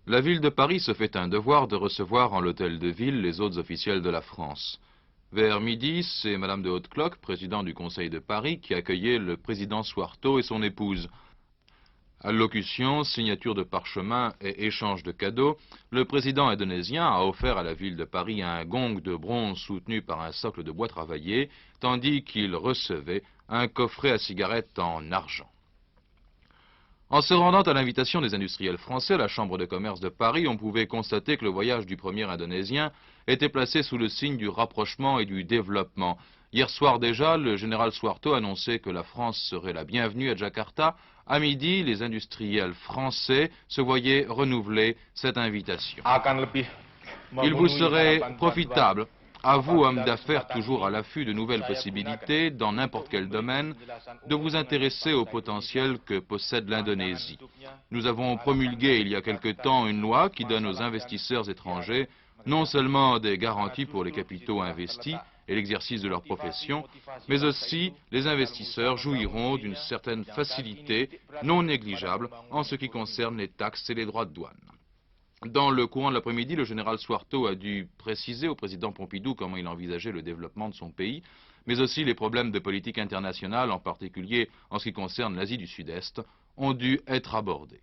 La ville de Paris se fait un devoir de recevoir en l'hôtel de ville les autres officiels de la France. Vers midi, c'est Madame de Hautecloque, président du Conseil de Paris, qui accueillait le président Suharto et son épouse. Allocution, signature de parchemin et échange de cadeaux, le président indonésien a offert à la ville de Paris un gong de bronze soutenu par un socle de bois travaillé, tandis qu'il recevait un coffret à cigarettes en argent. En se rendant à l'invitation des industriels français à la Chambre de commerce de Paris, on pouvait constater que le voyage du premier Indonésien était placé sous le signe du rapprochement et du développement. Hier soir déjà, le général Suharto annonçait que la France serait la bienvenue à Jakarta. À midi, les industriels français se voyaient renouveler cette invitation. Il vous serait profitable, à vous, hommes d'affaires toujours à l'affût de nouvelles possibilités dans n'importe quel domaine, de vous intéresser au potentiel que possède l'Indonésie. Nous avons promulgué il y a quelque temps une loi qui donne aux investisseurs étrangers non seulement des garanties pour les capitaux investis et l'exercice de leur profession, mais aussi les investisseurs jouiront d'une certaine facilité non négligeable en ce qui concerne les taxes et les droits de douane. Dans le courant de l'après-midi, le général Suharto a dû préciser au président Pompidou comment il envisageait le développement de son pays, mais aussi les problèmes de politique internationale, en particulier en ce qui concerne l'Asie du Sud-Est, ont dû être abordés.